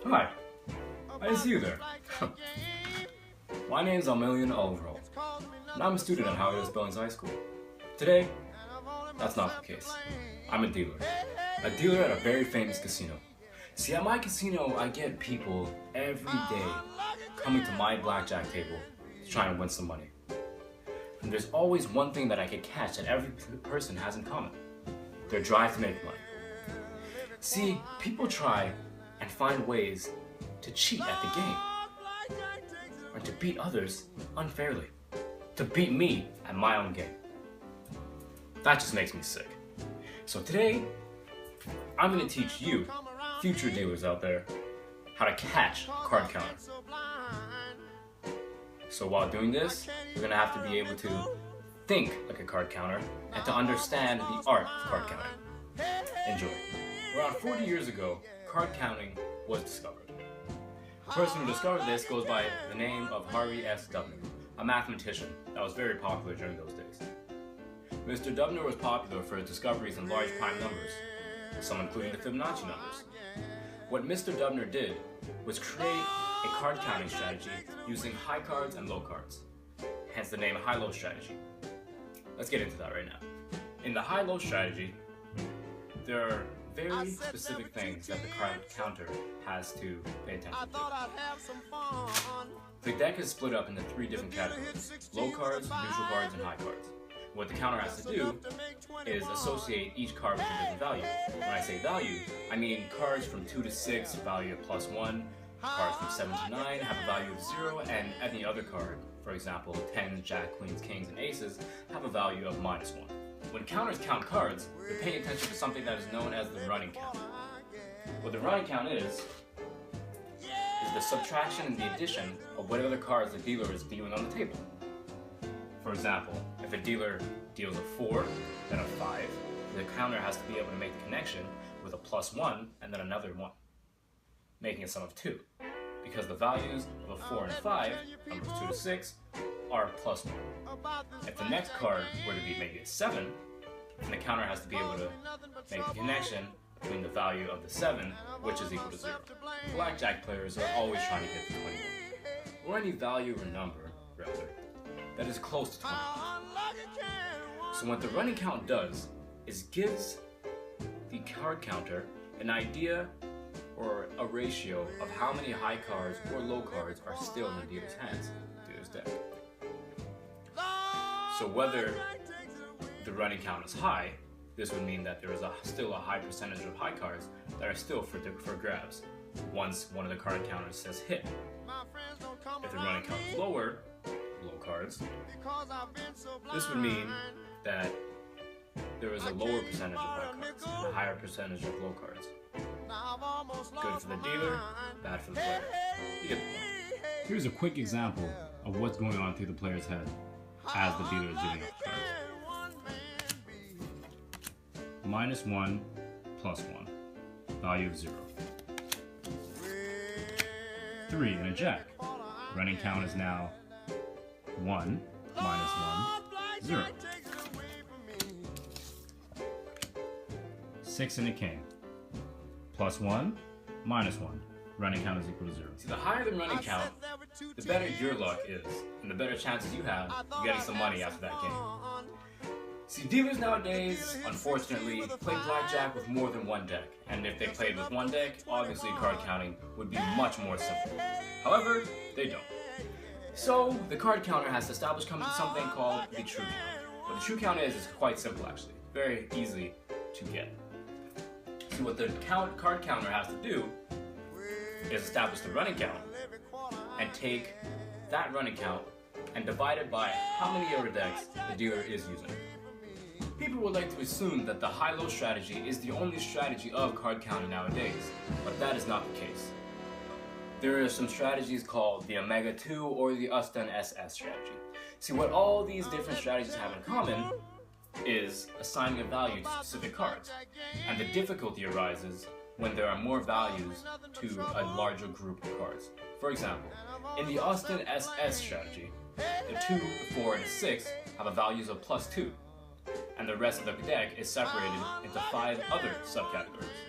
Hi, I didn't see you there. My name is Almilian Oliverall, and I'm a student at Howard S. Billings High School. Today, that's not the case. I'm a dealer at a very famous casino. See, at my casino, I get people every day coming to my blackjack table to try and win some money. And there's always one thing that I can catch that every person has in common: their drive to make money. See, people try and find ways to cheat at the game, or to beat others unfairly, to beat me at my own game. That just makes me sick. So today, I'm going to teach you, future dealers out there, how to catch a card counter. So while doing this, you're going to have to be able to think like a card counter and to understand the art of card counting. Enjoy. Around 40 years ago, card counting was discovered. The person who discovered this goes by the name of Harvey S. Dubner, a mathematician that was very popular during those days. Mr. Dubner was popular for his discoveries in large prime numbers, some including the Fibonacci numbers. What Mr. Dubner did was create a card counting strategy using high cards and low cards, hence the name high-low strategy. Let's get into that right now. In the high-low strategy, there are very specific things that the card counter has to pay attention to. The deck is split up into 3 different categories: low cards, neutral cards, and high cards. What the counter has to do is associate each card with a different value. When I say value, I mean cards from 2 to 6 value of +1, cards from 7 to 9 have a value of 0, and any other card, for example 10, jack, queens, kings, and aces, have a value of -1. When counters count cards, they're paying attention to something that is known as the running count. What the running count is the subtraction and the addition of whatever cards the dealer is dealing on the table. For example, if a dealer deals a 4, then a 5, the counter has to be able to make the connection with a +1 and then another 1, making a sum of 2. Because the values of a 4 and 5, numbers 2 to 6, are +1. If the next card were to be maybe a 7, then the counter has to be able to make the connection between the value of the 7, which is equal to 0. Blackjack players are always trying to get to 21, or any value or number, rather, that is close to 20. So what the running count does is gives the card counter an idea or a ratio of how many high cards or low cards are still in the dealer's hands, dealer's deck. So whether the running count is high, this would mean that there is still a high percentage of high cards that are still for grabs once one of the card counters says hit. If the running count is lower, low cards, this would mean that there is a lower percentage of high cards and a higher percentage of low cards. Good for the dealer, bad for the player. You get the point. Here's a quick example of what's going on through the player's head as the dealer is dealing out the cards. -1, +1, value of 0. 3 and a jack. Running count is now 1, -1, 0. 6 and a king. +1, -1. Running count is equal to 0. See, the higher the running count, the better your luck is, and the better chances you have of getting some money after that game. See, dealers nowadays, unfortunately, play blackjack with more than one deck, and if they played with one deck, obviously card counting would be much more simple. However, they don't. So, the card counter has to establish something called the true count. What the true count is quite simple actually, very easy to get. So what the card counter has to do is establish the running count and take that running count and divide it by how many other decks the dealer is using. People would like to assume that the high-low strategy is the only strategy of card counting nowadays, but that is not the case. There are some strategies called the Omega 2 or the Uston SS strategy. See, what all these different strategies have in common is assigning a value to specific cards, and the difficulty arises when there are more values to a larger group of cards. For example, in the Uston SS strategy, the 2, the 4, and the 6 have a values of +2, and the rest of the deck is separated into 5 other subcategories.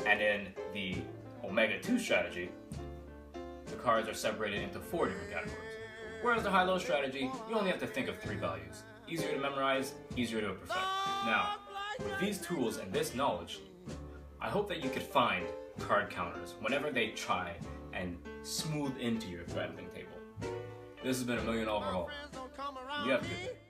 And in the Omega 2 strategy, the cards are separated into 4 different categories. Whereas the high-low strategy, you only have to think of 3 values. Easier to memorize, easier to perfect. Now, with these tools and this knowledge, I hope that you could find card counters whenever they try and smooth into your gambling table. This has been $1 Million Overhaul. You have a good day.